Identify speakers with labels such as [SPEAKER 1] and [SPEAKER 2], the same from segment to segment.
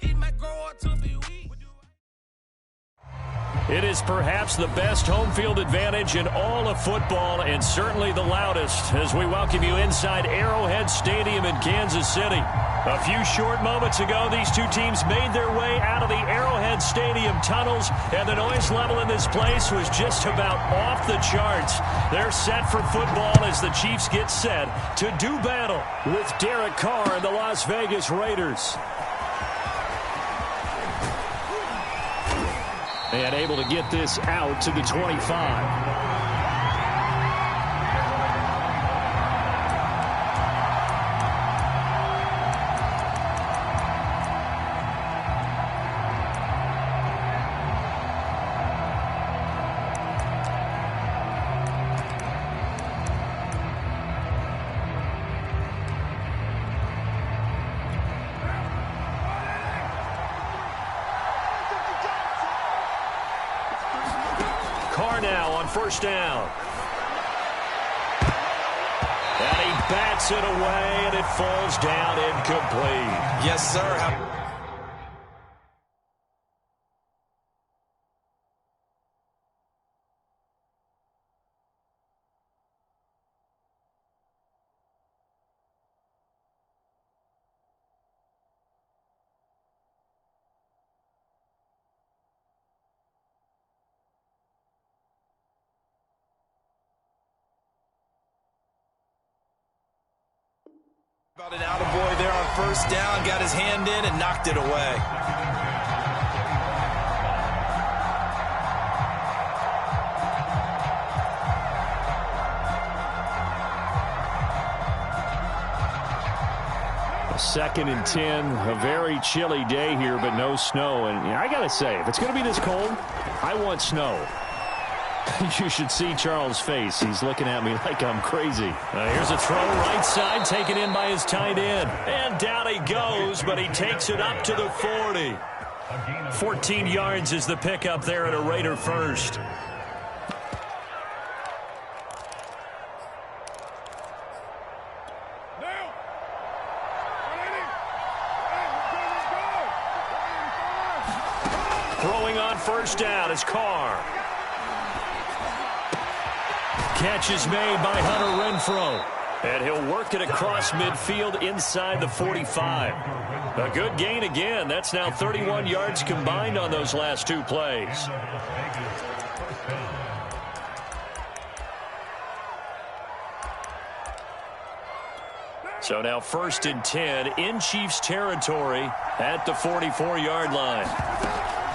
[SPEAKER 1] He might grow up to be weak.
[SPEAKER 2] It is perhaps the best home field advantage in all of football, and certainly the loudest, as we welcome you inside Arrowhead Stadium in Kansas City. A few short moments ago, these two teams made their way out of the Arrowhead Stadium tunnels, and the noise level in this place was just about off the charts. They're set for football as the Chiefs get set to do battle with Derek Carr and the Las Vegas Raiders. And able to get this out to the 25. Now on first down. And he bats it away, and it falls down incomplete.
[SPEAKER 1] Yes, sir. About an attaboy there on first down, got his hand in and knocked it away.
[SPEAKER 2] Second and 10, a very chilly day here, but no snow. And I got to say, if it's going to be this cold, I want snow. You should see Charles' face. He's looking at me like I'm crazy. Here's a throw right side, taken in by his tight end. And down he goes, but he takes it up to the 40. 14 yards is the pickup there at a Raider first. Throwing on first down is Carr. Catch is made by Hunter Renfrow. And he'll work it across midfield inside the 45. A good gain again. That's now 31 yards combined on those last two plays. So now first and 10 in Chiefs territory at the 44-yard line.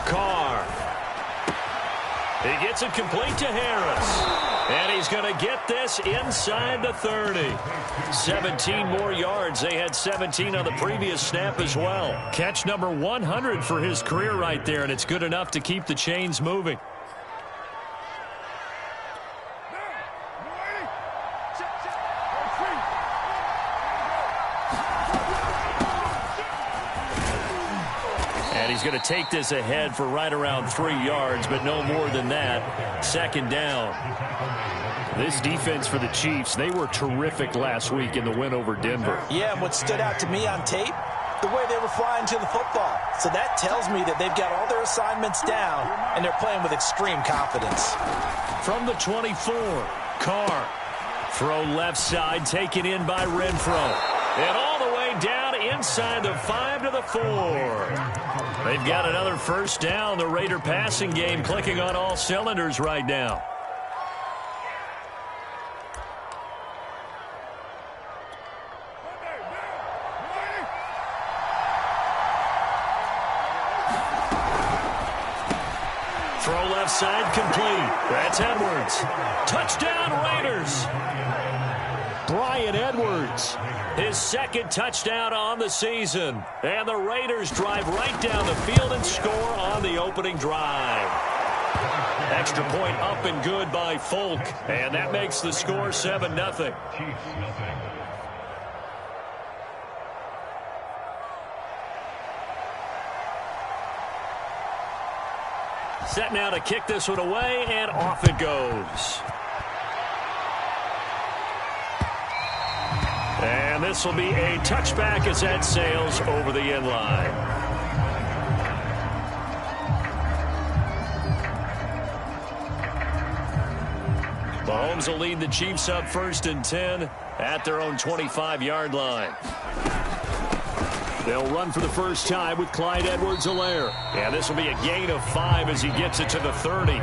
[SPEAKER 2] Carr. He gets it complete to Harris. And he's going to get this inside the 30. 17 more yards. They had 17 on the previous snap as well. Catch number 100 for his career right there, and it's good enough to keep the chains moving. And he's going to take this ahead for right around 3 yards, but no more than that. Second down. This defense for the Chiefs, they were terrific last week in the win over Denver.
[SPEAKER 3] Yeah, and what stood out to me on tape, the way they were flying to the football. So that tells me that they've got all their assignments down, and they're playing with extreme confidence.
[SPEAKER 2] From the 24, Carr. Throw left side, taken in by Renfrow. And all the way down inside the 5 to the 4. They've got another first down. The Raider passing game clicking on all cylinders right now. Throw left side complete. That's Edwards. Touchdown Raiders. Bryan Edwards. His second touchdown on the season. And the Raiders drive right down the field and score on the opening drive. Extra point up and good by Folk. And that makes the score 7-0. Set now to kick this one away, and off it goes. And this will be a touchback as that sails over the end line. Mahomes will lead the Chiefs up 1st and 10 at their own 25-yard line. They'll run for the first time with Clyde Edwards-Helaire. And this will be a gain of 5 as he gets it to the 30.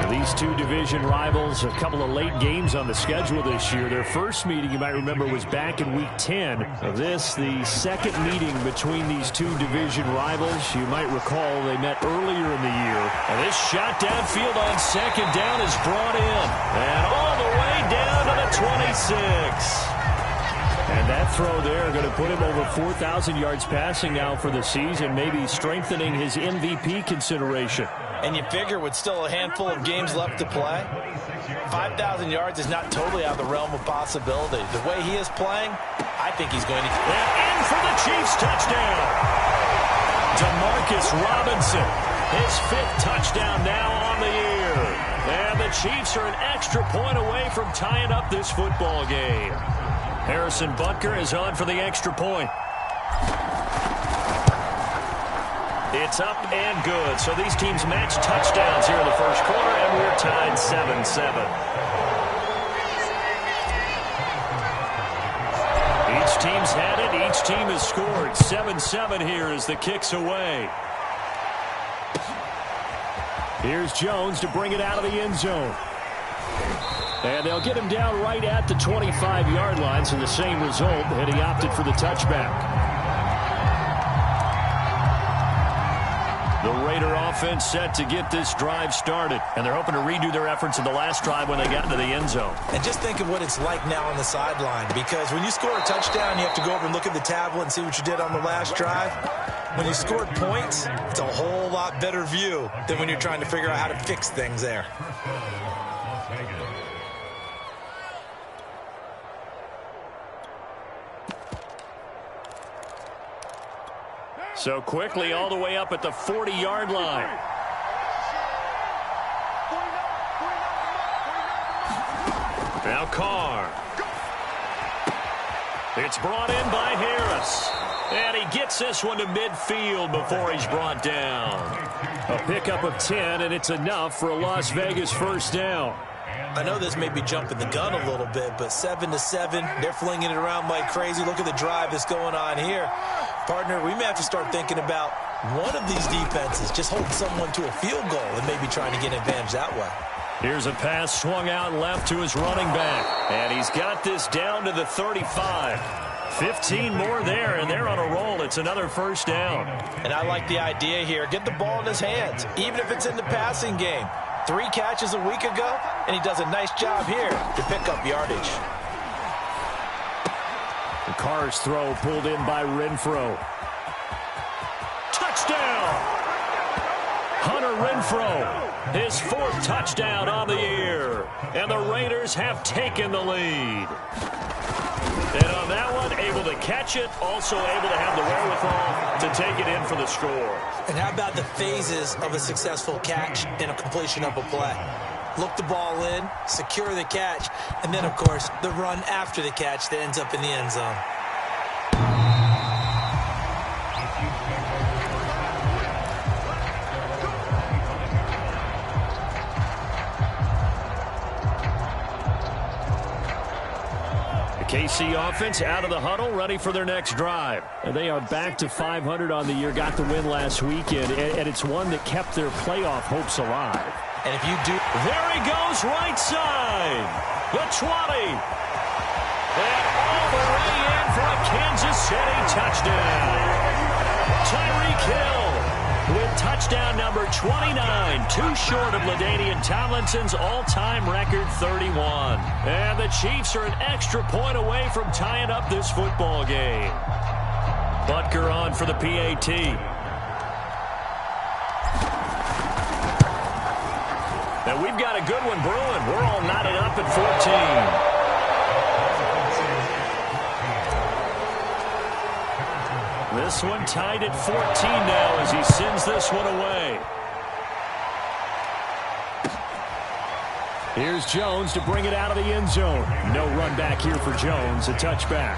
[SPEAKER 2] These two division rivals, a couple of late games on the schedule this year. Their first meeting, you might remember, was back in Week 10 of this, the second meeting between these two division rivals. You might recall they met earlier in the year. And this shot downfield on 2nd down is brought in. And all the way down to the 26. And that throw there going to put him over 4,000 yards passing now for the season, maybe strengthening his MVP consideration.
[SPEAKER 3] And you figure with still a handful of games left to play, 5,000 yards is not totally out of the realm of possibility. The way he is playing, I think he's going to...
[SPEAKER 2] And in for the Chiefs touchdown. Demarcus Robinson, his 5th touchdown now on the year. And the Chiefs are an extra point away from tying up this football game. Harrison Butker is on for the extra point. It's up and good. So these teams match touchdowns here in the first quarter, and we're tied 7-7. Each team's had it. Each team has scored. 7-7 here as the kick's away. Here's Jones to bring it out of the end zone. And they'll get him down right at the 25-yard line, so the same result, and he opted for the touchback. The Raider offense set to get this drive started, and they're hoping to redo their efforts in the last drive when they got into the end zone.
[SPEAKER 3] And just think of what it's like now on the sideline, because when you score a touchdown, you have to go over and look at the tablet and see what you did on the last drive. When you scored points, it's a whole lot better view than when you're trying to figure out how to fix things there.
[SPEAKER 2] So quickly all the way up at the 40-yard line. Now Carr. It's brought in by Harris. And he gets this one to midfield before he's brought down. A pickup of 10, and it's enough for a Las Vegas first down.
[SPEAKER 3] I know this may be jumping the gun a little bit, but 7-7, they're flinging it around like crazy. Look at the drive that's going on here. Partner, we may have to start thinking about one of these defenses just holding someone to a field goal and maybe trying to get an advantage that way.
[SPEAKER 2] Here's a pass swung out left to his running back. And he's got this down to the 35. 15 more there, and they're on a roll. It's another first down.
[SPEAKER 3] And I like the idea here. Get the ball in his hands, even if it's in the passing game. 3 catches a week ago, and he does a nice job here to pick up yardage.
[SPEAKER 2] The Carr's throw pulled in by Renfro. Touchdown! Hunter Renfro, his 4th touchdown on the year. And the Raiders have taken the lead. And on that one, able to catch it, also able to have the wherewithal to take it in for the score.
[SPEAKER 3] And how about the phases of a successful catch and a completion of a play? Look the ball in, secure the catch, and then, of course, the run after the catch that ends up in the end zone.
[SPEAKER 2] KC offense out of the huddle, ready for their next drive. And they are back to 500 on the year, got the win last weekend, and it's one that kept their playoff hopes alive.
[SPEAKER 3] And if you do...
[SPEAKER 2] There he goes, right side. The 20. And all the way in for a Kansas City touchdown. Tyreek Hill with touchdown number 29, too short of LaDainian Tomlinson's all-time record 31. And the Chiefs are an extra point away from tying up this football game. Butker on for the PAT. And we've got a good one brewing. We're all knotted up at 14. This one tied at 14 now as he sends this one away. Here's Jones to bring it out of the end zone. No run back here for Jones, a touchback.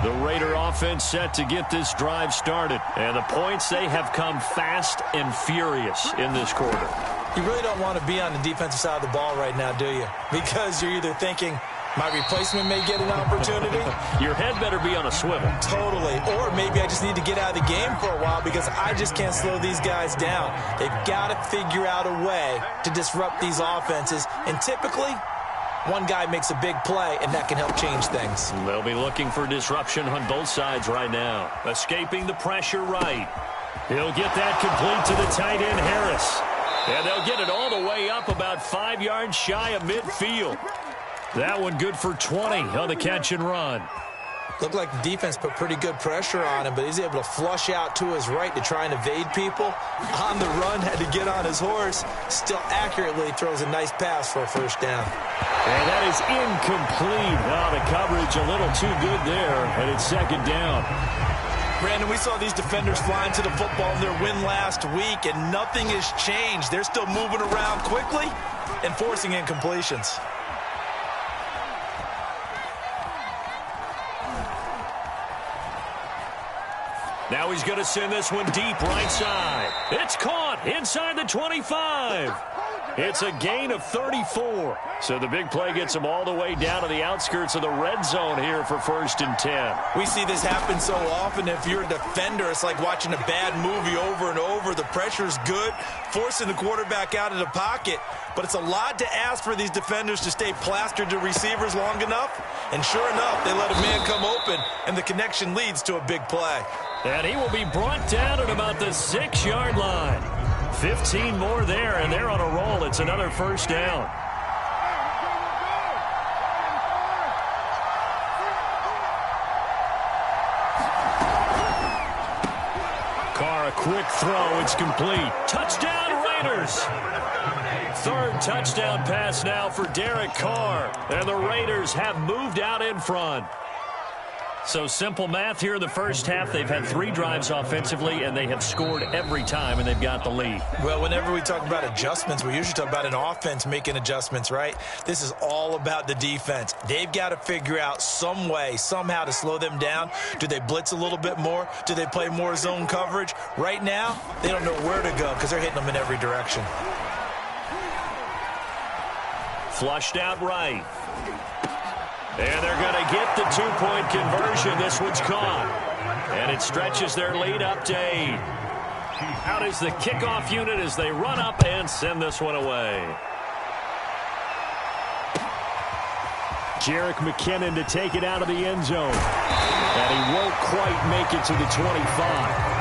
[SPEAKER 2] The Raider offense set to get this drive started. And the points, they have come fast and furious in this quarter.
[SPEAKER 3] You really don't want to be on the defensive side of the ball right now, do you? Because you're either thinking, my replacement may get an opportunity.
[SPEAKER 2] Your head better be on a swivel.
[SPEAKER 3] Totally. Or maybe I just need to get out of the game for a while because I just can't slow these guys down. They've got to figure out a way to disrupt these offenses. And typically, one guy makes a big play, and that can help change things.
[SPEAKER 2] They'll be looking for disruption on both sides right now. Escaping the pressure right. He'll get that complete to the tight end, Harris. And they'll get it all the way up about 5 yards shy of midfield. That one good for 20 on the catch and run.
[SPEAKER 3] Looked like the defense put pretty good pressure on him, but he's able to flush out to his right to try and evade people. On the run, had to get on his horse. Still accurately throws a nice pass for a first down.
[SPEAKER 2] And that is incomplete. Oh, the coverage a little too good there, and it's second down.
[SPEAKER 3] Brandon, we saw these defenders flying to the football in their win last week, and nothing has changed. They're still moving around quickly and forcing incompletions.
[SPEAKER 2] Now he's going to send this one deep right side. It's caught inside the 25. It's a gain of 34. So the big play gets him all the way down to the outskirts of the red zone here for 1st and 10.
[SPEAKER 3] We see this happen so often. If you're a defender, it's like watching a bad movie over and over. The pressure's good, forcing the quarterback out of the pocket. But it's a lot to ask for these defenders to stay plastered to receivers long enough. And sure enough, they let a man come open, and the connection leads to a big play.
[SPEAKER 2] And he will be brought down at about the 6-yard line. 15 more there, and they're on a roll. It's another first down. Carr, a quick throw. It's complete. Touchdown, Raiders. 3rd touchdown pass now for Derek Carr. And the Raiders have moved out in front. So simple math here in the first half. They've had 3 drives offensively, and they have scored every time, and they've got the lead.
[SPEAKER 3] Well, whenever we talk about adjustments, we usually talk about an offense making adjustments, right? This is all about the defense. They've got to figure out some way, somehow to slow them down. Do they blitz a little bit more? Do they play more zone coverage? Right now, they don't know where to go because they're hitting them in every direction.
[SPEAKER 2] Flushed out right. And they're going to get the 2-point conversion. This one's caught. And it stretches their lead up to 8. Out is the kickoff unit as they run up and send this one away. Jerick McKinnon to take it out of the end zone. And he won't quite make it to the 25.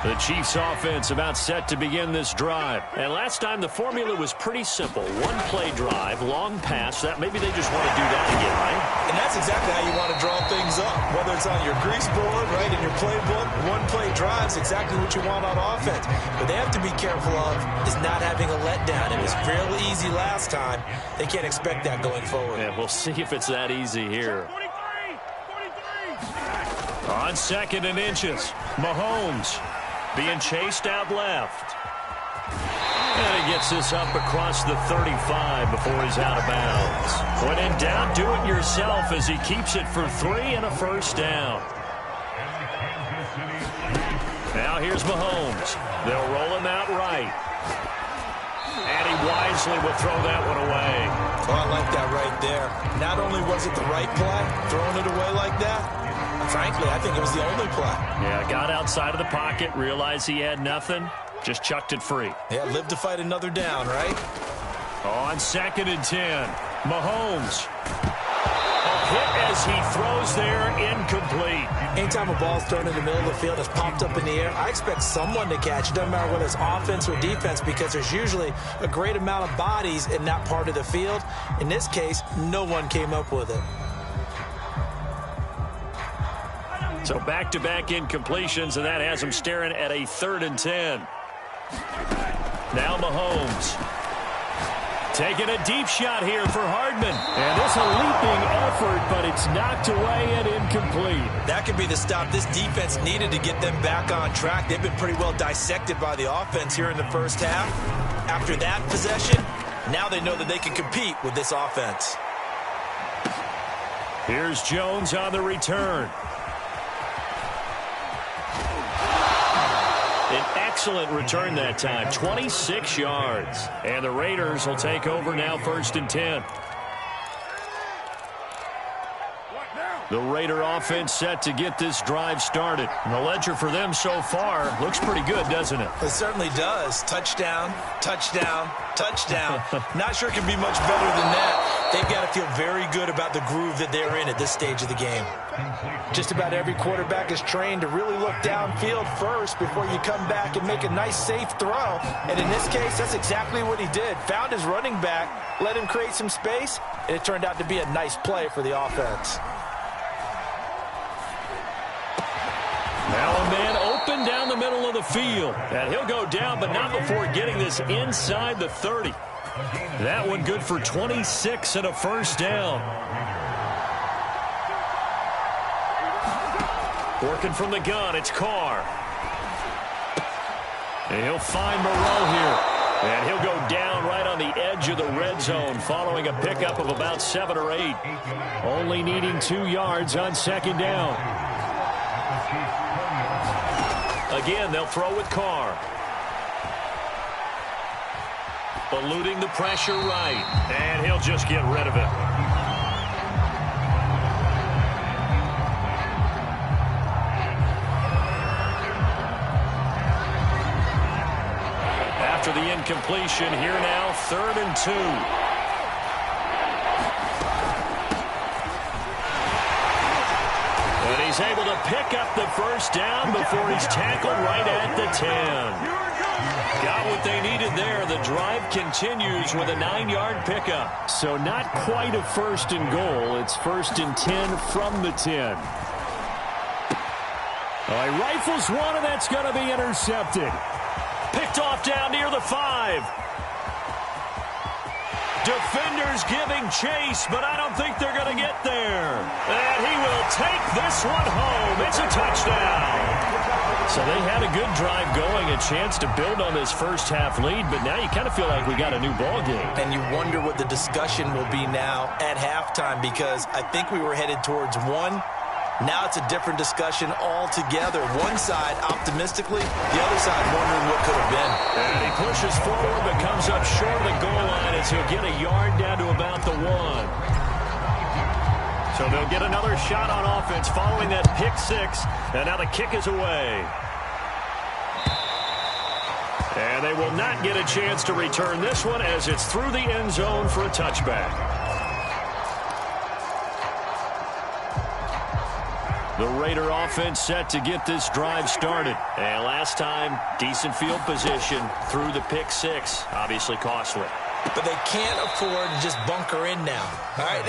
[SPEAKER 2] The Chiefs offense about set to begin this drive. And last time the formula was pretty simple. 1-play drive, long pass. That maybe they just want to do that again, right?
[SPEAKER 3] And that's exactly how you want to draw things up. Whether it's on your grease board, right, in your playbook, 1-play drive's exactly what you want on offense. What they have to be careful of is not having a letdown. It was fairly easy last time. They can't expect that going forward.
[SPEAKER 2] Yeah, we'll see if it's that easy here. On 2nd and inches, Mahomes being chased out left. And he gets this up across the 35 before he's out of bounds. When in doubt, do it yourself as he keeps it for 3 and a first down. Now here's Mahomes. They'll roll him out right. And he wisely will throw that one away.
[SPEAKER 3] Oh, I like that right there. Not only was it the right play, throwing it away like that, frankly, I think it was the only play.
[SPEAKER 2] Yeah, got outside of the pocket, realized he had nothing, just chucked it free.
[SPEAKER 3] Yeah, live to fight another down, right?
[SPEAKER 2] On 2nd and 10, Mahomes. A hit as he throws there, incomplete.
[SPEAKER 3] Anytime a ball's thrown in the middle of the field, it's popped up in the air, I expect someone to catch it. Doesn't matter whether it's offense or defense because there's usually a great amount of bodies in that part of the field. In this case, no one came up with it.
[SPEAKER 2] So back-to-back incompletions, and that has him staring at a 3rd and 10. Now Mahomes. Taking a deep shot here for Hardman. And it's a leaping effort, but it's knocked away and incomplete.
[SPEAKER 3] That could be the stop this defense needed to get them back on track. They've been pretty well dissected by the offense here in the first half. After that possession, Now they know that they can compete with this offense.
[SPEAKER 2] Here's Jones on the return. An excellent return that time, 26 yards. And the Raiders will take over now, 1st and 10. The Raider offense set to get this drive started. And the ledger for them so far looks pretty good, doesn't it?
[SPEAKER 3] It certainly does. Touchdown, touchdown, touchdown. Not sure it can be much better than that. They've got to feel very good about the groove that they're in at this stage of the game. Just about every quarterback is trained to really look downfield first before you come back and make a nice, safe throw. And in this case, that's exactly what he did. Found his running back, let him create some space, and it turned out to be a nice play for the offense.
[SPEAKER 2] Now a man open down the middle of the field. And he'll go down, but not before getting this inside the 30. That one good for 26 and a 1st down. Working from the gun, it's Carr. And he'll find Moreau here. And he'll go down right on the edge of the red zone following a pickup of about 7 or 8. Only needing 2 yards on 2nd down. Again, they'll throw with Carr. Eluding the pressure right. And he'll just get rid of it. After the incompletion, here now, 3rd and 2. And he's able to pick up the 1st down before he's tackled right at the 10. Got what they needed there. The drive continues with a 9-yard pickup. So not quite a 1st and goal. It's 1st and 10 from the 10. He rifles one, and that's going to be intercepted. Picked off down near the 5. Defenders giving chase, but I don't think they're going to get there. And he will take this one home. It's a touchdown. So they had a good drive going, a chance to build on this first-half lead, but now you kind of feel like we got a new ball game.
[SPEAKER 3] And you wonder what the discussion will be now at halftime, because I think we were headed towards 1. Now it's a different discussion altogether. One side optimistically, the other side wondering what could have been.
[SPEAKER 2] And he pushes forward but comes up short of the goal line as he'll get a yard down to about the 1. So they'll get another shot on offense following that pick 6. And now the kick is away. And they will not get a chance to return this one as it's through the end zone for a touchback. The Raider offense set to get this drive started. And last time, decent field position through the pick 6. Obviously costly.
[SPEAKER 3] But they can't afford to just bunker in now. All right,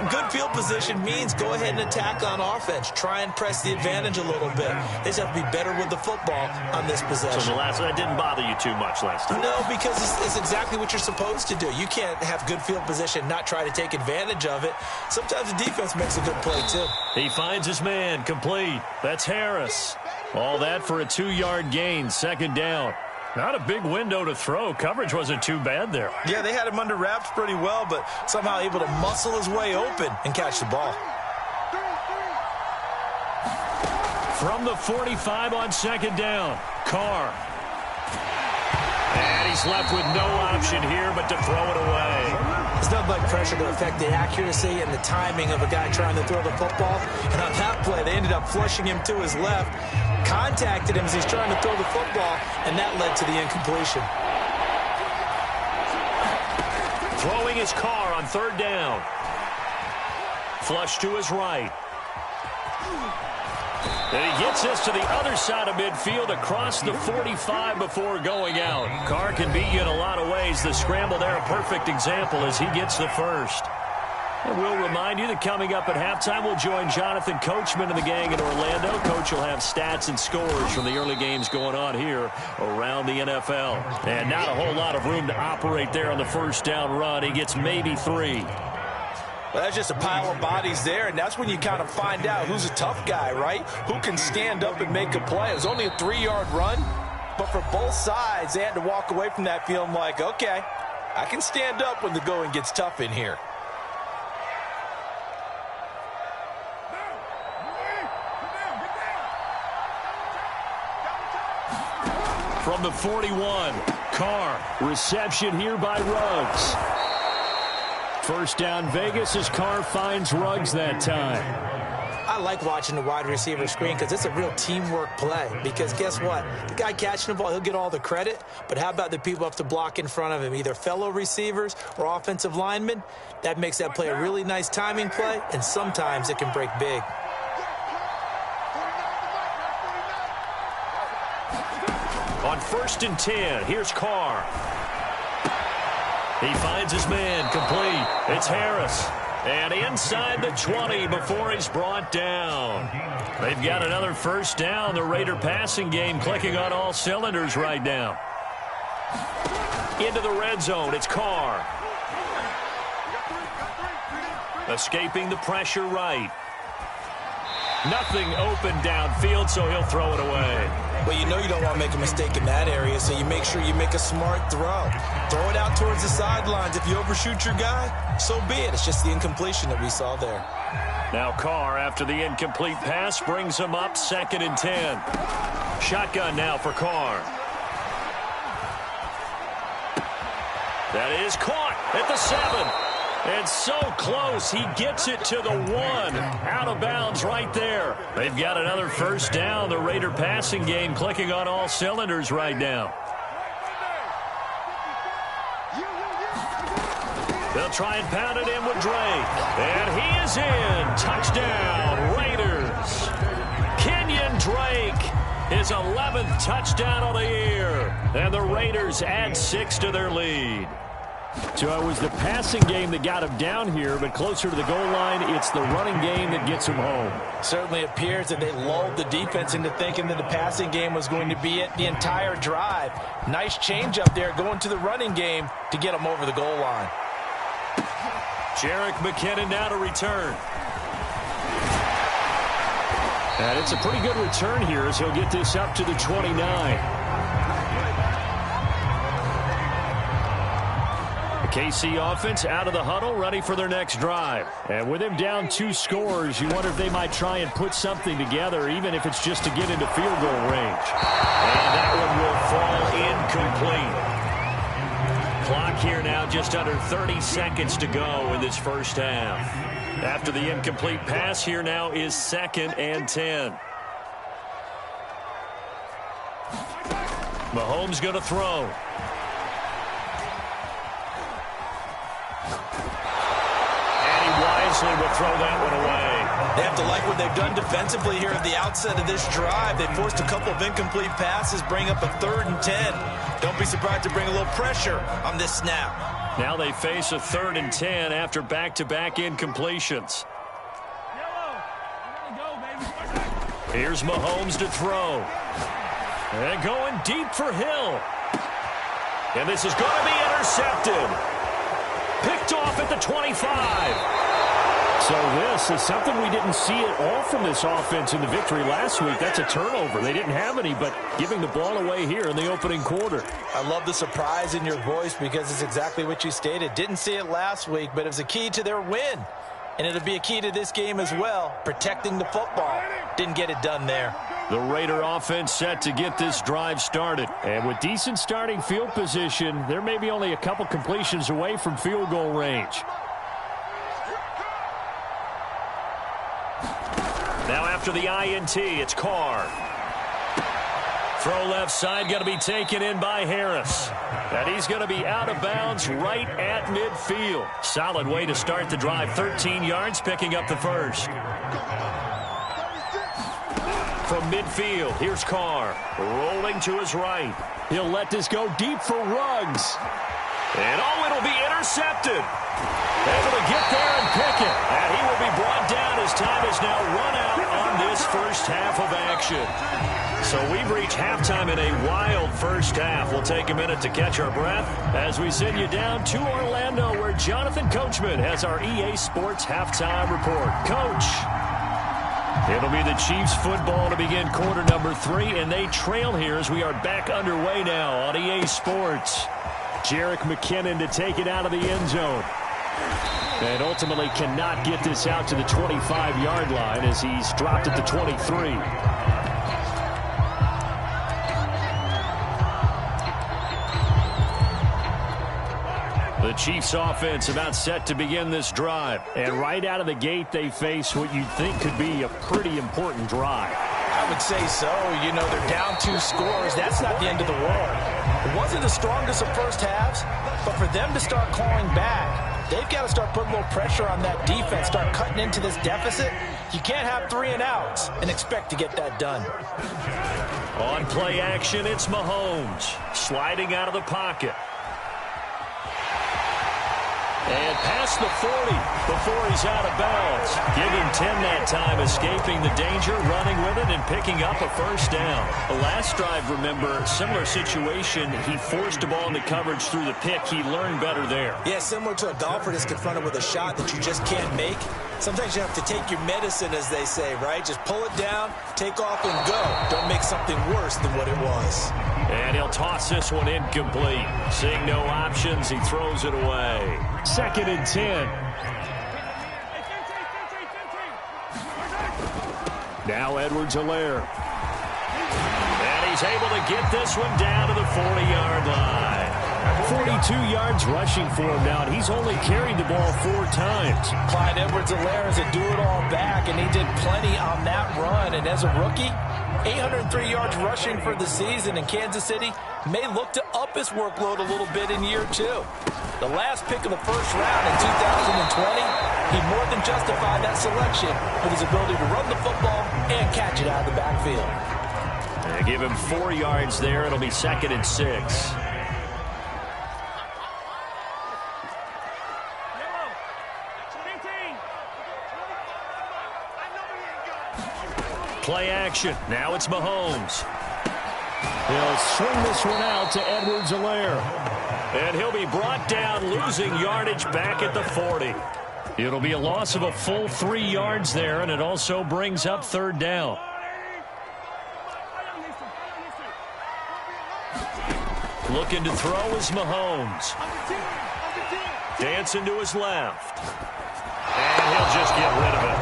[SPEAKER 3] good field position means go ahead and attack on offense. Try and press the advantage a little bit. They just have to be better with the football on this possession.
[SPEAKER 2] So that didn't bother you too much last time?
[SPEAKER 3] No, because it's exactly what you're supposed to do. You can't have good field position, not try to take advantage of it. Sometimes the defense makes a good play, too.
[SPEAKER 2] He finds his man, complete. That's Harris. All that for a 2-yard gain, 2nd down. Not a big window to throw. Coverage wasn't too bad there.
[SPEAKER 3] Yeah, they had him under wraps pretty well, but somehow able to muscle his way open and catch the ball.
[SPEAKER 2] From the 45 on 2nd down, Carr. And he's left with no option here but to throw it away.
[SPEAKER 3] There's nothing like pressure to affect the accuracy and the timing of a guy trying to throw the football. And on that play, they ended up flushing him to his left, contacted him as he's trying to throw the football, and that led to the incompletion.
[SPEAKER 2] Throwing his Carr on 3rd down. Flush to his right. And he gets this to the other side of midfield across the 45 before going out. Carr can beat you in a lot of ways. The scramble there, a perfect example as he gets the first. And we'll remind you that coming up at halftime, we'll join Jonathan Coachman and the gang in Orlando. Coach will have stats and scores from the early games going on here around the NFL. And not a whole lot of room to operate there on the 1st down run. He gets maybe 3.
[SPEAKER 3] Well, that's just a pile of bodies there, and that's when you kind of find out who's a tough guy, right? Who can stand up and make a play. It was only a 3-yard run, but for both sides, they had to walk away from that feeling like, okay, I can stand up when the going gets tough in here.
[SPEAKER 2] From the 41, Carr. Reception here by Ruggs. First down Vegas as Carr finds Ruggs that time.
[SPEAKER 3] I like watching the wide receiver screen because it's a real teamwork play. Because guess what? The guy catching the ball, he'll get all the credit. But how about the people up to block in front of him, either fellow receivers or offensive linemen? That makes that play a really nice timing play, and sometimes it can break big.
[SPEAKER 2] On 1st and 10, here's Carr. He finds his man, complete. It's Harris. And inside the 20 before he's brought down. They've got another first down. The Raider passing game clicking on all cylinders right now. Into the red zone, it's Carr. Escaping the pressure right. Nothing open downfield, so he'll throw it away.
[SPEAKER 3] Well, you know you don't want to make a mistake in that area, so you make sure you make a smart throw. Throw it out towards the sidelines. If you overshoot your guy, so be it. It's just the incompletion that we saw there.
[SPEAKER 2] Now Carr, after the incomplete pass, brings him up 2nd and 10. Shotgun now for Carr. That is caught at the 7. And so close, he gets it to the 1. Out of bounds right there. They've got another first down. The Raider passing game clicking on all cylinders right now. They'll try and pound it in with Drake. And he is in. Touchdown, Raiders. Kenyon Drake, his 11th touchdown of the year. And the Raiders add 6 to their lead. So it was the passing game that got him down here, but closer to the goal line, it's the running game that gets him home.
[SPEAKER 3] Certainly appears that they lulled the defense into thinking that the passing game was going to be it the entire drive. Nice change up there going to the running game to get him over the goal line.
[SPEAKER 2] Jerick McKinnon now to return. And it's a pretty good return here as he'll get this up to the 29. The KC offense out of the huddle, ready for their next drive. And with him down 2 scores, you wonder if they might try and put something together, even if it's just to get into field goal range. And that one will fall incomplete. Clock here now just under 30 seconds to go in this first half. After the incomplete pass, here now is 2nd and 10. Mahomes going to throw. Will throw that one away.
[SPEAKER 3] They have to like what they've done defensively here at the outset of this drive. They forced a couple of incomplete passes, bring up a 3rd and 10. Don't be surprised to bring a little pressure on this snap.
[SPEAKER 2] Now they face a 3rd and 10 after back-to-back incompletions. Here's Mahomes to throw. And going deep for Hill. And this is going to be intercepted. Picked off at the 25. So this is something we didn't see at all from this offense in the victory last week. That's a turnover. They didn't have any, but giving the ball away here in the opening quarter.
[SPEAKER 3] I love the surprise in your voice because it's exactly what you stated. Didn't see it last week, but it was a key to their win. And it'll be a key to this game as well, protecting the football. Didn't get it done there.
[SPEAKER 2] The Raider offense set to get this drive started. And with decent starting field position, they're maybe only a couple completions away from field goal range. Now after the INT, it's Carr. Throw left side, going to be taken in by Harris. And he's going to be out of bounds right at midfield. Solid way to start the drive. 13 yards, picking up the first. From midfield, here's Carr. Rolling to his right. He'll let this go deep for Ruggs. And it'll be intercepted. Able to get there and pick it. And he will be brought down as time is now run out on this first half of action. So we've reached halftime in a wild first half. We'll take a minute to catch our breath as we send you down to Orlando, where Jonathan Coachman has our EA Sports halftime report. Coach. It'll be the Chiefs football to begin quarter number 3, and they trail here as we are back underway now on EA Sports. Jerick McKinnon to take it out of the end zone. And ultimately cannot get this out to the 25-yard line as he's dropped at the 23. The Chiefs offense about set to begin this drive. And right out of the gate, they face what you'd think could be a pretty important drive.
[SPEAKER 3] I would say so. You know, they're down 2 scores. That's not the end of the world. It wasn't the strongest of first halves, but for them to start clawing back, they've got to start putting a little pressure on that defense, start cutting into this deficit. You can't have 3 and outs and expect to get that done.
[SPEAKER 2] On play action, it's Mahomes sliding out of the pocket. And past the 40 before he's out of bounds. Give him 10 that time, escaping the danger, running with it, and picking up a first down. The last drive, remember, similar situation. He forced the ball into coverage through the pick. He learned better there.
[SPEAKER 3] Yeah, similar to a golfer that's confronted with a shot that you just can't make. Sometimes you have to take your medicine, as they say, right? Just pull it down, take off, and go. Don't make something worse than what it was.
[SPEAKER 2] And he'll toss this one incomplete. Seeing no options, he throws it away. 2nd and 10. Now Edwards-Helaire. And he's able to get this one down to the 40-yard line. 42 yards rushing for him now, and he's only carried the ball 4 times.
[SPEAKER 3] Clyde Edwards-Helaire is a do-it-all back, and he did plenty on that run. And as a rookie, 803 yards rushing for the season, and Kansas City may look to up his workload a little bit in year 2. The last pick of the first round in 2020, he more than justified that selection with his ability to run the football and catch it out of the backfield.
[SPEAKER 2] They give him 4 yards there. It'll be 2nd and 6. Play action. Now it's Mahomes. He'll swing this one out to Edwards-Helaire. And he'll be brought down, losing yardage back at the 40. It'll be a loss of a full 3 yards there, and it also brings up 3rd down. Looking to throw is Mahomes. Dancing to his left. And he'll just get rid of it.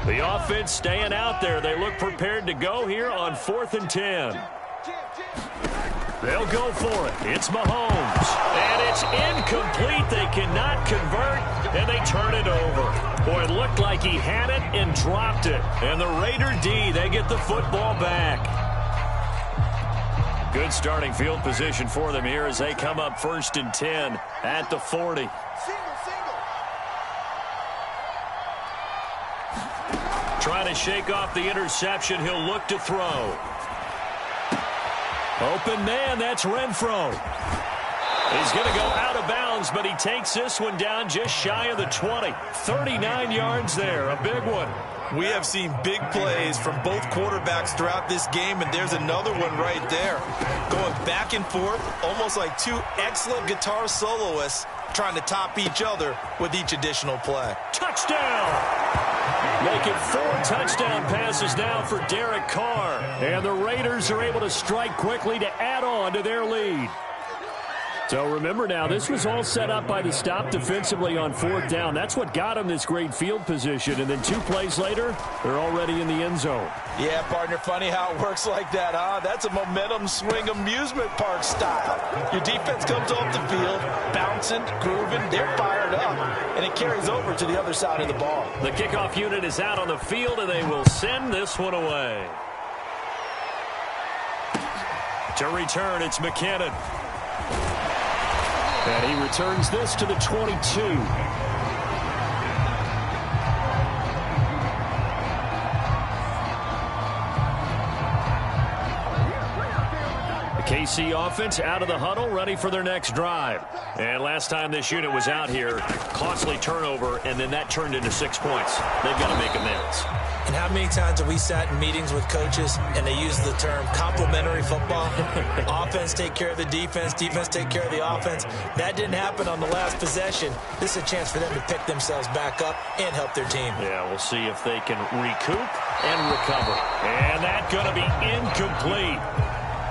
[SPEAKER 2] The offense staying out there. They look prepared to go here on 4th and 10. They'll go for it. It's Mahomes. And it's incomplete. They cannot convert, and they turn it over. Boy, it looked like he had it and dropped it. And the Raider D, they get the football back. Good starting field position for them here as they come up 1st and 10 at the 40. Trying to shake off the interception. He'll look to throw. Open man, that's Renfro. He's going to go out of bounds, but he takes this one down just shy of the 20. 39 yards there, a big one.
[SPEAKER 1] We have seen big plays from both quarterbacks throughout this game, and there's another one right there. Going back and forth, almost like 2 excellent guitar soloists trying to top each other with each additional play.
[SPEAKER 2] Touchdown! Make it 4 touchdown passes now for Derek Carr. And the Raiders are able to strike quickly to add on to their lead. So remember now, this was all set up by the stop defensively on 4th down. That's what got them this great field position. And then 2 plays later, they're already in the end zone.
[SPEAKER 3] Yeah, partner, funny how it works like that, huh? That's a momentum swing amusement park style. Your defense comes off the field, bouncing, grooving, they're fired up, and it carries over to the other side of the ball.
[SPEAKER 2] The kickoff unit is out on the field, and they will send this one away. To return, it's McKinnon. And he returns this to the 22. The KC offense out of the huddle, ready for their next drive. And last time this unit was out here, costly turnover, and then that turned into 6 points. They've got to make amends.
[SPEAKER 3] And how many times have we sat in meetings with coaches and they use the term complementary football? Offense take care of the defense, defense take care of the offense. That didn't happen on the last possession. This is a chance for them to pick themselves back up and help their team.
[SPEAKER 2] Yeah, we'll see if they can recoup and recover. And that's going to be incomplete.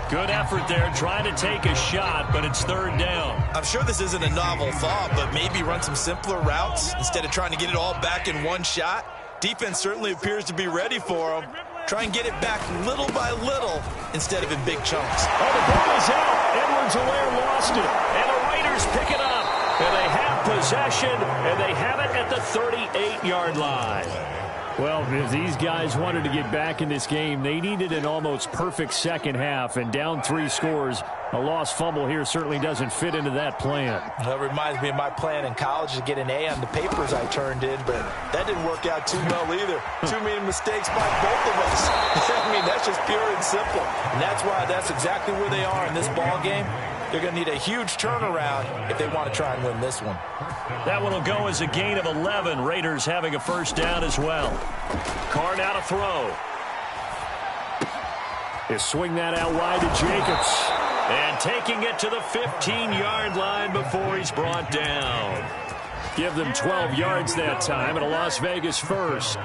[SPEAKER 2] Good effort there, trying to take a shot, but it's third down.
[SPEAKER 1] I'm sure this isn't a novel thought, but maybe run some simpler routes instead of trying to get it all back in one shot. Defense certainly appears to be ready for them. Try and get it back little by little instead of in big chunks.
[SPEAKER 2] Oh, the ball is out. Edwards-Helaire lost it. And the Raiders pick it up. And they have possession, and they have it at the 38-yard line.
[SPEAKER 4] Well, if these guys wanted to get back in this game, they needed an almost perfect second half, and down 3 scores. A lost fumble here certainly doesn't fit into that plan.
[SPEAKER 3] Well, it reminds me of my plan in college to get an A on the papers I turned in, but that didn't work out too well either. Too many mistakes by both of us. I mean, that's just pure and simple. And that's why that's exactly where they are in this ball game. They're going to need a huge turnaround if they want to try and win this one.
[SPEAKER 2] That one will go as a gain of 11. Raiders having a first down as well. Carr now to throw.
[SPEAKER 4] He'll swing that out wide to Jacobs.
[SPEAKER 2] And taking it to the 15-yard line before he's brought down.
[SPEAKER 4] Give them 12 yards that time, and a Las Vegas first.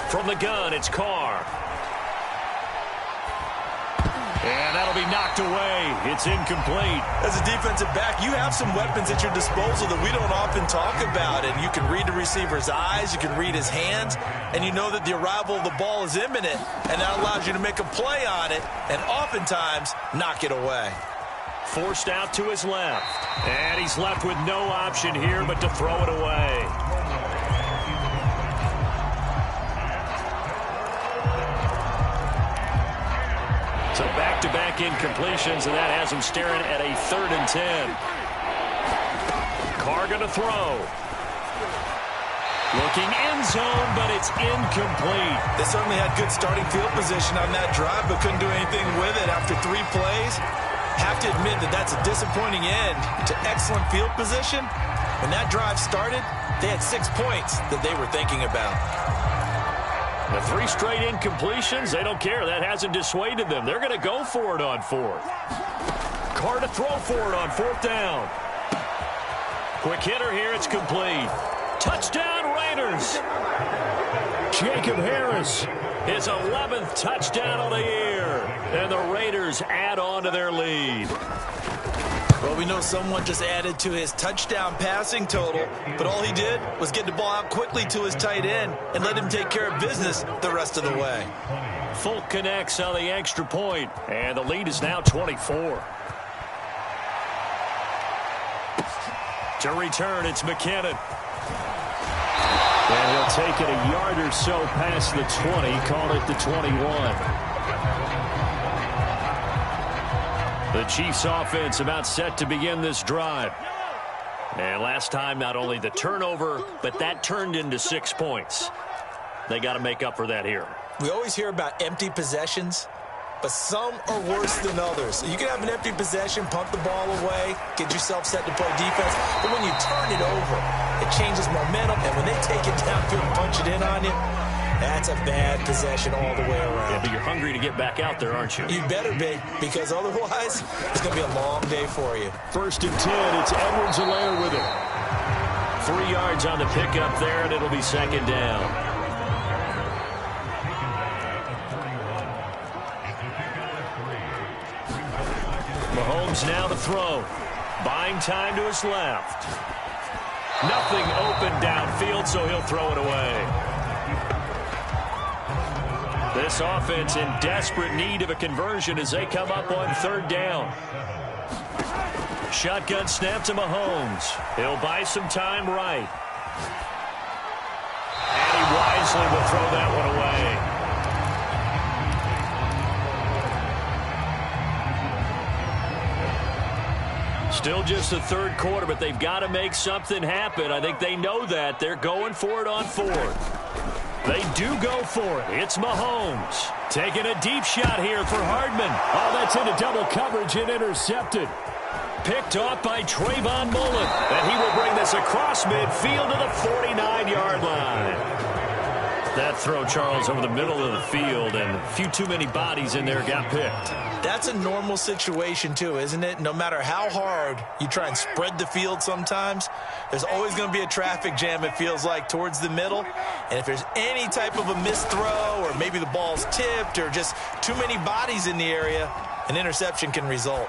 [SPEAKER 2] From the gun, it's Carr. And that'll be knocked away. It's incomplete.
[SPEAKER 1] As a defensive back, you have some weapons at your disposal that we don't often talk about. And you can read the receiver's eyes, you can read his hands, and you know that the arrival of the ball is imminent. And that allows you to make a play on it and oftentimes knock it away.
[SPEAKER 2] Forced out to his left. And he's left with no option here but to throw it away. So back-to-back incompletions, and that has him staring at a 3rd and 10. Carr going to throw. Looking end zone, but it's incomplete.
[SPEAKER 1] They certainly had good starting field position on that drive, but couldn't do anything with it after 3 plays. Have to admit that that's a disappointing end to excellent field position. When that drive started, they had 6 points that they were thinking about.
[SPEAKER 2] The 3 straight incompletions, they don't care. That hasn't dissuaded them. They're going to go for it on 4th. Carr to throw for it on 4th down. Quick hitter here, it's complete. Touchdown, Raiders.
[SPEAKER 4] Jacob Harris.
[SPEAKER 2] His 11th touchdown of the year. And the Raiders add on to their lead.
[SPEAKER 1] Well, we know someone just added to his touchdown passing total, but all he did was get the ball out quickly to his tight end and let him take care of business the rest of the way.
[SPEAKER 2] Folk connects on the extra point, and the lead is now 24. To return, it's McKinnon.
[SPEAKER 4] And he'll take it a yard or so past the 20, call it the 21. The Chiefs offense about set to begin this drive. And last time, not only the turnover, but that turned into 6 points. They got to make up for that here.
[SPEAKER 3] We always hear about empty possessions, but some are worse than others. You can have an empty possession, pump the ball away, get yourself set to play defense, but when you turn it over, it changes momentum, and when they take it downfield and punch it in on you, that's a bad possession all the way around.
[SPEAKER 2] Yeah, but you're hungry to get back out there, aren't you?
[SPEAKER 3] You better be, because otherwise, it's going to be a long day for you.
[SPEAKER 4] 1st and 10, it's Edwards-Helaire with it.
[SPEAKER 2] 3 yards on the pickup there, and it'll be 2nd down. Mahomes now to throw. Buying time to his left. Nothing open downfield, so he'll throw it away. This offense in desperate need of a conversion as they come up on 3rd down. Shotgun snap to Mahomes. He'll buy some time right. And he wisely will throw that one away. Still just the third quarter, but they've got to make something happen. I think they know that. They're going for it on fourth. They do go for it. It's Mahomes taking a deep shot here for Hardman. Oh, that's into double coverage and intercepted. Picked off by Trayvon Mullen. And he will bring this across midfield to the 49-yard line. That throw, Charles, over the middle of the field, and a few too many bodies in there got picked.
[SPEAKER 3] That's a normal situation, too, isn't it? No matter how hard you try and spread the field sometimes, there's always going to be a traffic jam, it feels like, towards the middle. And if there's any type of a missed throw, or maybe the ball's tipped, or just too many bodies in the area, an interception can result.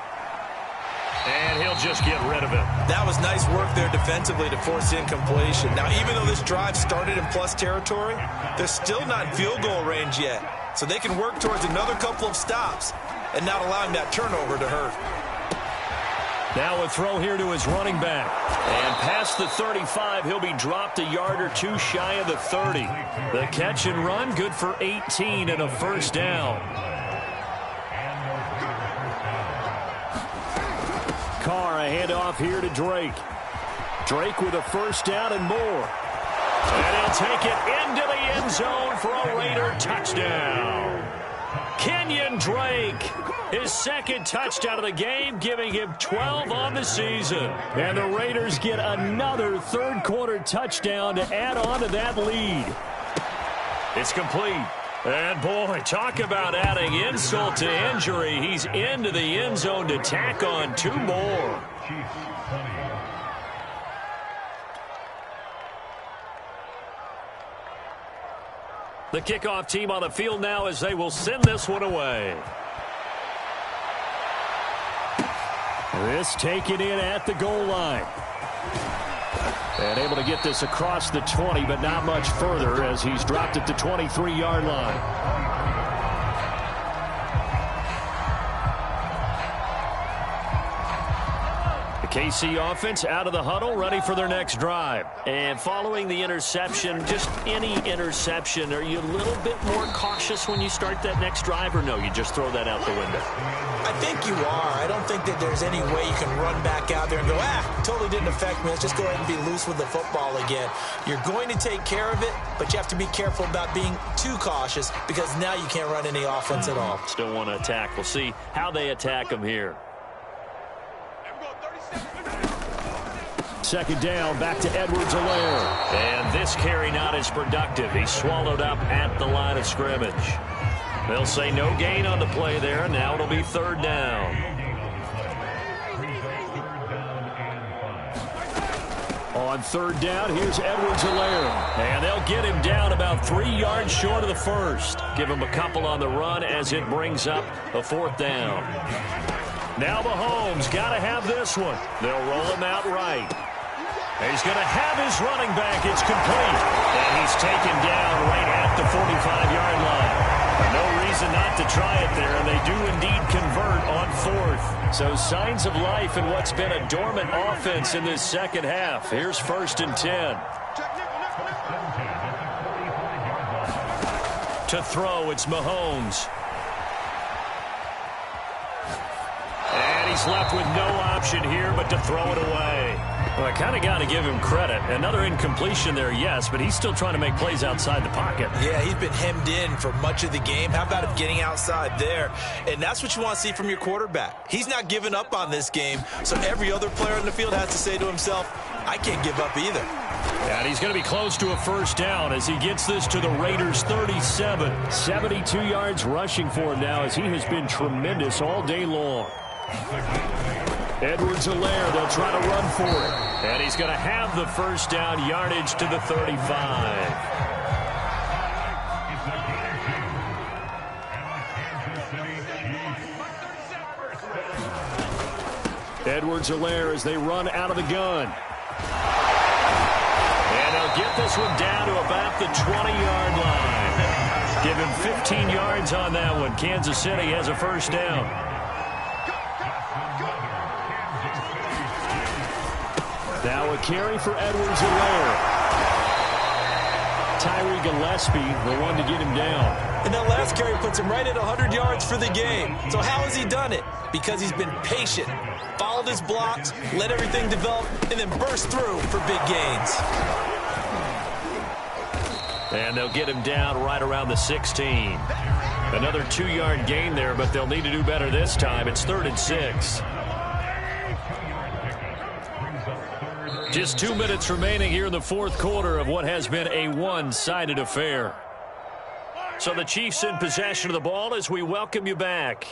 [SPEAKER 2] And he'll just get rid of it.
[SPEAKER 3] That was nice work there defensively to force incompletion. Now, even though this drive started in plus territory, they're still not in field goal range yet. So they can work towards another couple of stops and not allowing that turnover to hurt.
[SPEAKER 2] Now a throw here to his running back. And past the 35, he'll be dropped a yard or two shy of the 30. The catch and run, good for 18 and a first down. Carr, a handoff here to Drake. Drake with a first down and more. And he'll take it into the end zone for a Raider touchdown. Kenyon Drake, his second touchdown of the game, giving him 12 on the season. And the Raiders get another third-quarter touchdown to add on to that lead. It's complete. And, boy, talk about adding insult to injury. He's into the end zone to tack on two more. The kickoff team on the field now as they will send this one away. This taken in at the goal line. And able to get this across the 20, but not much further as he's dropped at the 23-yard line. KC offense out of the huddle, ready for their next drive. And following the interception, just any interception, are you a little bit more cautious when you start that next drive, or no, you just throw that out the window?
[SPEAKER 3] I think you are. I don't think that there's any way you can run back out there and go, totally didn't affect me. Let's just go ahead and be loose with the football again. You're going to take care of it, but you have to be careful about being too cautious because now you can't run any offense at all.
[SPEAKER 2] Still want to attack. We'll see how they attack them here. Second down, back to Edwards-Helaire. And this carry not as productive. He's swallowed up at the line of scrimmage. They'll say no gain on the play there. Now it'll be third down. On third down, here's Edwards-Helaire. And they'll get him down about 3 yards short of the first. Give him a couple on the run as it brings up a fourth down. Now Mahomes got to have this one. They'll roll him out right. He's going to have his running back. It's complete. And he's taken down right at the 45-yard line. No reason not to try it there, and they do indeed convert on fourth. So signs of life in what's been a dormant offense in this second half. Here's 1st and 10. To throw, it's Mahomes. And he's left with no option here but to throw it away. Well, I kind of got to give him credit. Another incompletion there, yes, but he's still trying to make plays outside the pocket.
[SPEAKER 3] Yeah, he's been hemmed in for much of the game. How about him getting outside there? And that's what you want to see from your quarterback. He's not giving up on this game, so every other player in the field has to say to himself, I can't give up either.
[SPEAKER 2] And he's going to be close to a first down as he gets this to the Raiders' 37. 72 yards rushing for him now as he has been tremendous all day long. Edwards-Helaire, they'll try to run for it. And he's going to have the first down, yardage to the 35. Edwards-Helaire as they run out of the gun. And they'll get this one down to about the 20-yard line. Give him 15 yards on that one. Kansas City has a first down. Now a carry for Edwards-Helaire. Tyree Gillespie, the one to get him down.
[SPEAKER 3] And that last carry puts him right at 100 yards for the game. So how has he done it? because he's been patient, followed his blocks, let everything develop, and then burst through for big gains.
[SPEAKER 2] And they'll get him down right around the 16. Another 2-yard gain there, but they'll need to do better this time. It's 3rd and 6. Just 2 minutes remaining here in the fourth quarter of what has been a one-sided affair. So the Chiefs in possession of the ball as we welcome you back.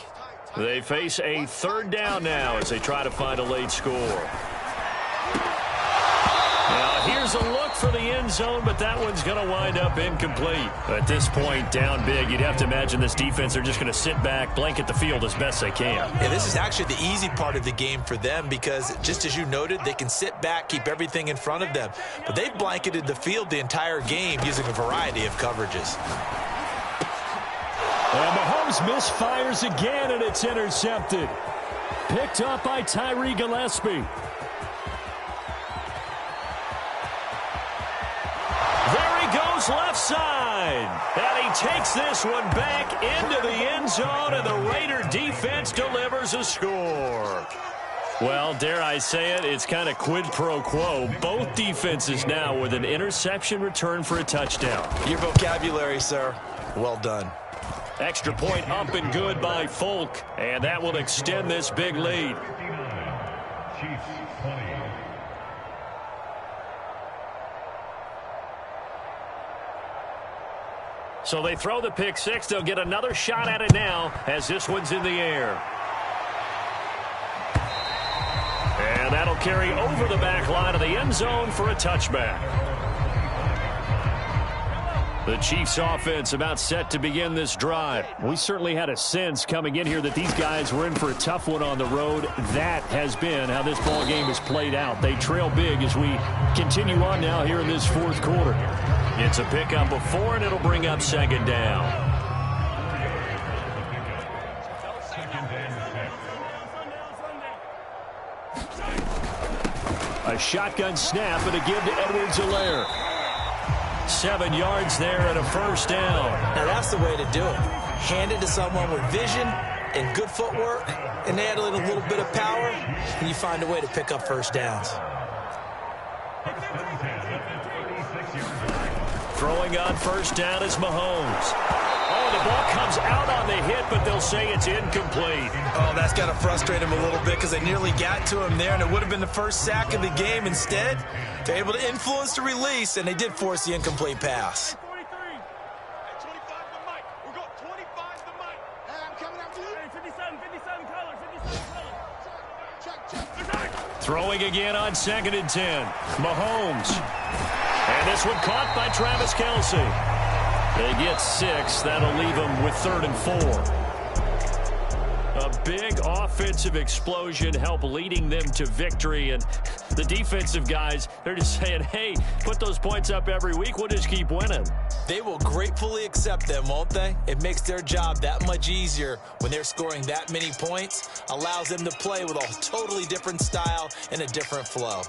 [SPEAKER 2] They face a 3rd down now as they try to find a late score. Now here's a look for the end zone, but that one's going to wind up incomplete. At this point, down big, you'd have to imagine this defense are just going to sit back, blanket the field as best they can.
[SPEAKER 3] Yeah, this is actually the easy part of the game for them because, just as you noted, they can sit back, keep everything in front of them. But they've blanketed the field the entire game using a variety of coverages.
[SPEAKER 2] And Mahomes misfires again, and it's intercepted. Picked up by Tyree Gillespie. There he goes left side. And he takes this one back into the end zone, and the Raider defense delivers a score. Well, dare I say it, it's kind of quid pro quo. Both defenses now with an interception return for a touchdown.
[SPEAKER 3] Your vocabulary, sir. Well done.
[SPEAKER 2] Extra point up and good by Folk, and that will extend this big lead. So they throw the pick six. They'll get another shot at it now as this one's in the air. And that'll carry over the back line of the end zone for a touchback. The Chiefs offense about set to begin this drive. We certainly had a sense coming in here that these guys were in for a tough one on the road. That has been how this ball game has played out. They trail big as we continue on now here in this fourth quarter. It's a pickup of 4, and it'll bring up 2nd down. A shotgun snap and a give to Edwards-Helaire. 7 yards there and a 1st down.
[SPEAKER 3] Now that's the way to do it. Hand it to someone with vision and good footwork, and add a little bit of power, and you find a way to pick up 1st downs.
[SPEAKER 2] Throwing on 1st down is Mahomes. Oh, the ball comes out on the hit, but they'll say it's incomplete.
[SPEAKER 3] Oh, that's got to frustrate him a little bit because they nearly got to him there, and it would have been the first sack of the game. Instead, they're able to influence the release, and they did force the incomplete pass.
[SPEAKER 2] Throwing again on 2nd and 10. Mahomes. And this one caught by Travis Kelce. They get 6. That'll leave them with 3rd and 4. A big offensive explosion help leading them to victory. And the defensive guys, they're just saying, hey, put those points up every week. We'll just keep winning.
[SPEAKER 3] They will gratefully accept them, won't they? It makes their job that much easier when they're scoring that many points. Allows them to play with a totally different style and a different flow.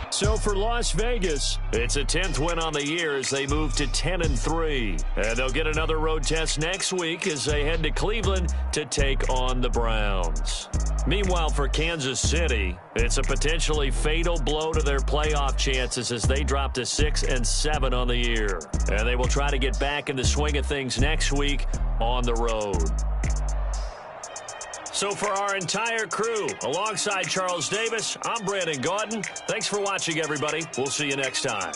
[SPEAKER 2] So for Las Vegas, it's a 10th win on the year as they move to 10-3. And they'll get another road test next week as they head to Cleveland to take on the Browns. Meanwhile, for Kansas City, it's a potentially fatal blow to their playoff chances as they drop to 6-7 on the year. And they will try to get back in the swing of things next week on the road. So for our entire crew, alongside Charles Davis, I'm Brandon Gaudin. Thanks for watching, everybody. We'll see you next time.